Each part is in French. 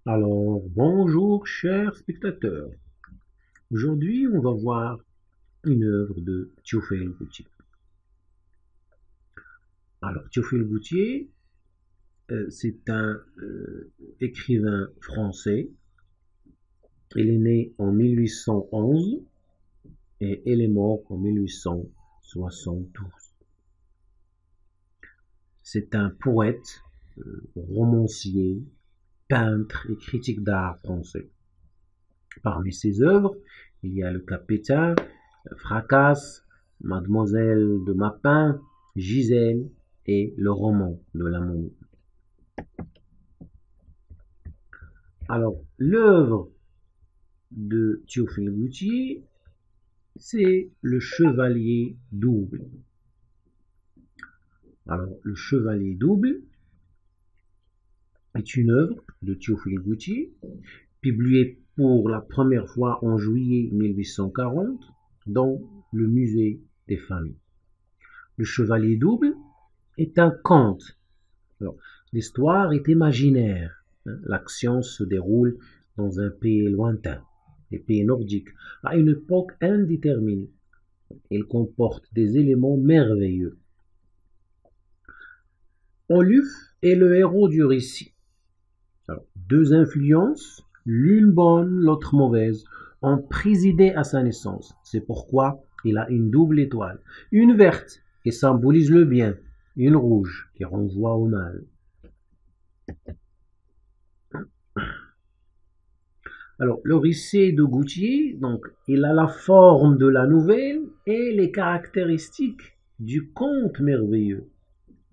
Alors, bonjour chers spectateurs. Aujourd'hui, on va voir une œuvre de Théophile Gautier. Alors, Théophile Gautier, c'est un écrivain français. Il est né en 1811 et il est mort en 1872. C'est un poète, romancier, peintre et critique d'art français. Parmi ses œuvres, il y a Le Capitaine, Fracasse, Mademoiselle de Mappin, Gisèle et Le roman de l'amour. Alors, l'œuvre de Théophile Gautier, c'est Le Chevalier double. Alors, Le Chevalier double est une œuvre de Théophile Gautier, publiée pour la première fois en juillet 1840 dans le musée des familles. Le Chevalier double est un conte. L'histoire est imaginaire. L'action se déroule dans un pays lointain, les pays nordiques, à une époque indéterminée. Il comporte des éléments merveilleux. Oluf est le héros du récit. Alors, deux influences, l'une bonne, l'autre mauvaise, ont présidé à sa naissance. C'est pourquoi il a une double étoile. Une verte qui symbolise le bien, une rouge qui renvoie au mal. Alors, le récit de Gautier, donc, il a la forme de la nouvelle et les caractéristiques du conte merveilleux.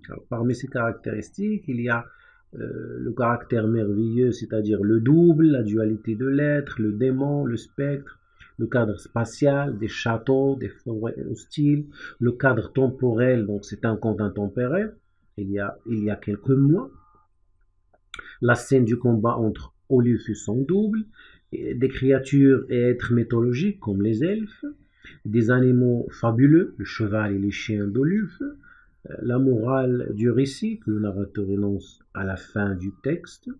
Alors, parmi ces caractéristiques, il y a le caractère merveilleux, c'est-à-dire le double, la dualité de l'être, le démon, le spectre, le cadre spatial, des châteaux, des forêts hostiles, le cadre temporel, donc c'est un conte intemporel, il y a quelques mois, la scène du combat entre Oluf et son double, des créatures et êtres mythologiques comme les elfes, des animaux fabuleux, le cheval et les chiens d'Oluf, la morale du récit que le narrateur énonce à la fin du texte,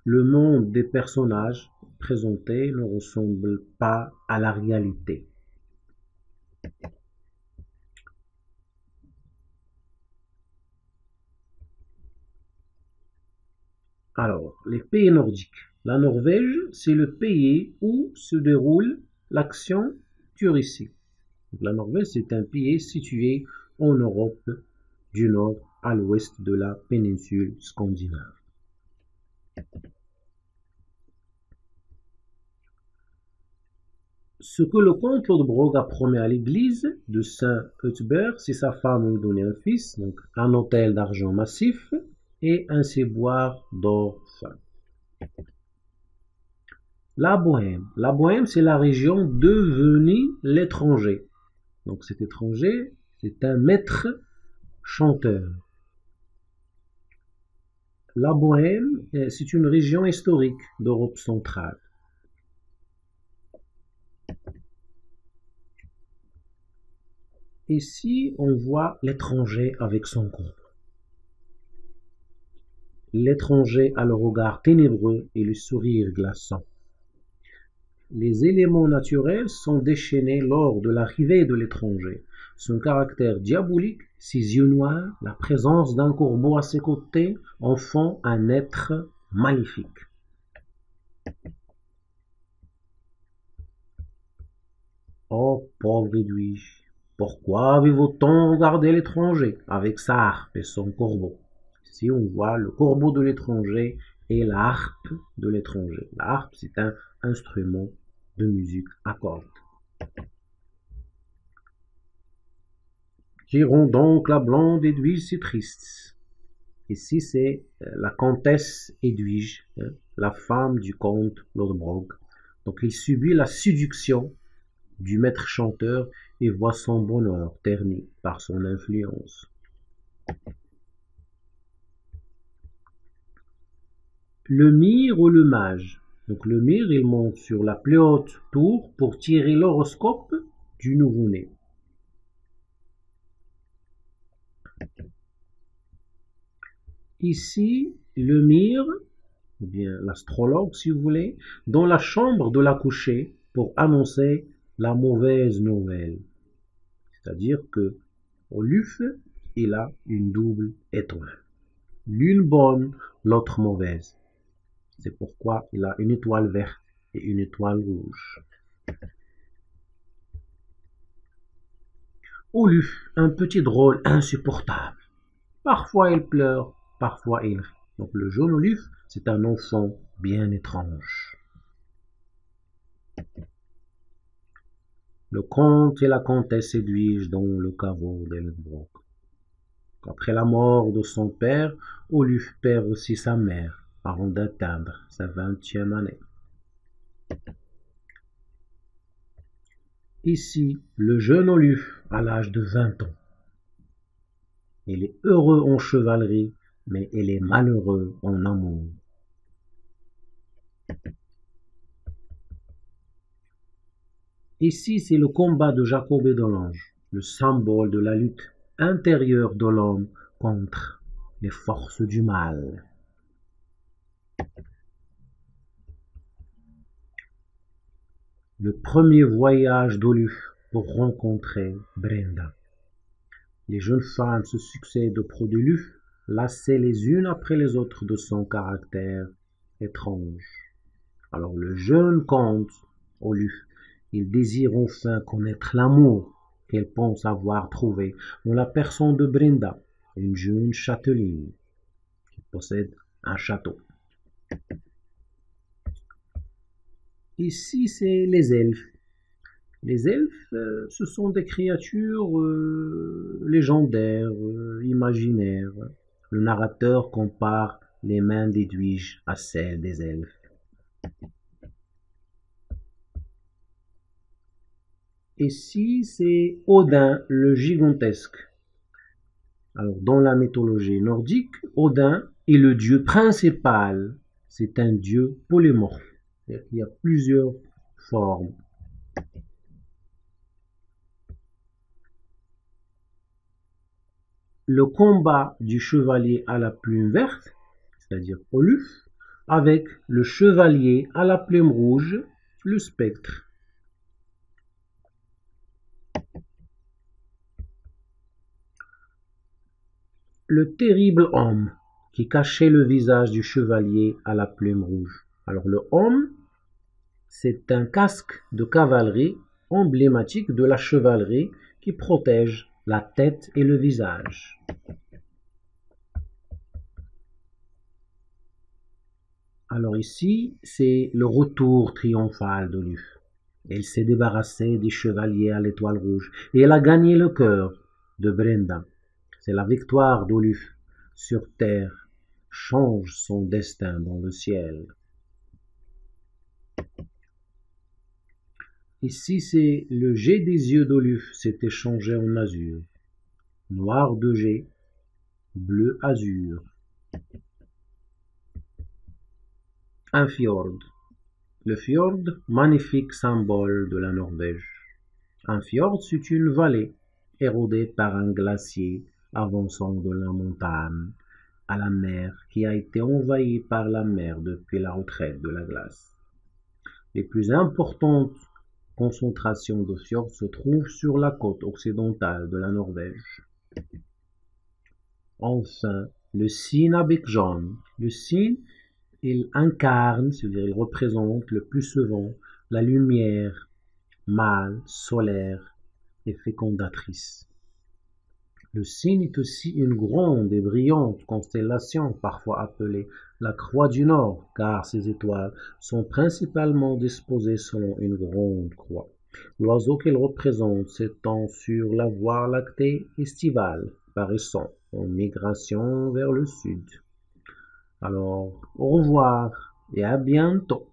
le monde des personnages présentés ne ressemble pas à la réalité. Alors, les pays nordiques. La Norvège, c'est le pays où se déroule l'action du récit. La Norvège, c'est un pays situé en Europe du Nord à l'ouest de la péninsule scandinave. Ce que le comte Lodbrog a promis à l'église de Saint-Eutberg, c'est sa femme lui donner un fils, donc un autel d'argent massif et un ciboire d'or fin. La Bohème, c'est la région devenue l'étranger. Donc cet étranger, c'est un maître chanteur. La Bohème, c'est une région historique d'Europe centrale. Ici, on voit l'étranger avec son corps. L'étranger a le regard ténébreux et le sourire glaçant. Les éléments naturels sont déchaînés lors de l'arrivée de l'étranger. Son caractère diabolique, ses yeux noirs, la présence d'un corbeau à ses côtés en font un être maléfique. Oh, pauvre Edwige, pourquoi avez-vous tant regardé l'étranger avec sa harpe et son corbeau? Ici, on voit le corbeau de l'étranger et la harpe de l'étranger. La harpe, c'est un instrument de musique à cordes. Qu'iront donc la blonde Edwige si triste? Ici, c'est la comtesse Edwige, la femme du comte Lodbrog. Donc, il subit la séduction du maître chanteur et voit son bonheur terni par son influence. Le mire ou le mage. Donc le mire, il monte sur la plus haute tour pour tirer l'horoscope du nouveau-né. Ici, le mire, ou bien l'astrologue si vous voulez, dans la chambre de l'accouché pour annoncer la mauvaise nouvelle. C'est-à-dire que Oluf, il a une double étoile. L'une bonne, l'autre mauvaise. C'est pourquoi il a une étoile verte et une étoile rouge. Oluf, un petit drôle insupportable. Parfois il pleure, parfois il rit. Donc le jaune Oluf, c'est un enfant bien étrange. Le comte et la comtesse Edwige dans le caveau d'Elenbrock. Après la mort de son père, Oluf perd aussi sa mère avant d'atteindre sa 20e année. Ici, le jeune Oluf à l'âge de 20 ans. Il est heureux en chevalerie, mais il est malheureux en amour. Ici, c'est le combat de Jacob et d'Olange, le symbole de la lutte intérieure de l'homme contre les forces du mal. Le premier voyage d'Oluf pour rencontrer Brenda. Les jeunes femmes se succèdent auprès d'Oluf, lassées les unes après les autres de son caractère étrange. Alors le jeune comte, Oluf, il désire enfin connaître l'amour qu'elle pense avoir trouvé dans la personne de Brenda, une jeune châtelaine qui possède un château. Ici, c'est les elfes. Les elfes, ce sont des créatures légendaires, imaginaires. Le narrateur compare les mains d'Edwige à celles des elfes. Ici, c'est Odin le gigantesque. Alors, dans la mythologie nordique, Odin est le dieu principal. C'est un dieu polymorphe. Il y a plusieurs formes. Le combat du chevalier à la plume verte, c'est-à-dire Oluf, avec le chevalier à la plume rouge, le spectre. Le terrible homme qui cachait le visage du chevalier à la plume rouge. Alors le homme, c'est un casque de cavalerie emblématique de la chevalerie qui protège la tête et le visage. Alors ici, c'est le retour triomphal d'Oluf. Elle s'est débarrassée des chevaliers à l'étoile rouge et elle a gagné le cœur de Brenda. C'est la victoire d'Oluf sur terre change son destin dans le ciel. Ici, c'est le jet des yeux d'Oluf s'est échangé en azur. Noir de jet, bleu azur. Un fjord. Le fjord, magnifique symbole de la Norvège. Un fjord, c'est une vallée érodée par un glacier avançant de la montagne à la mer qui a été envahie par la mer depuis la retraite de la glace. Les plus importantes concentrations de fjords se trouvent sur la côte occidentale de la Norvège. Enfin, le cygne à bec jaune. Le cygne, il incarne, c'est-à-dire il représente le plus souvent la lumière mâle, solaire et fécondatrice. Le cygne est aussi une grande et brillante constellation, parfois appelée la Croix du Nord, car ses étoiles sont principalement disposées selon une grande croix. L'oiseau qu'elle représente s'étend sur la voie lactée estivale, paraissant en migration vers le sud. Alors, au revoir et à bientôt.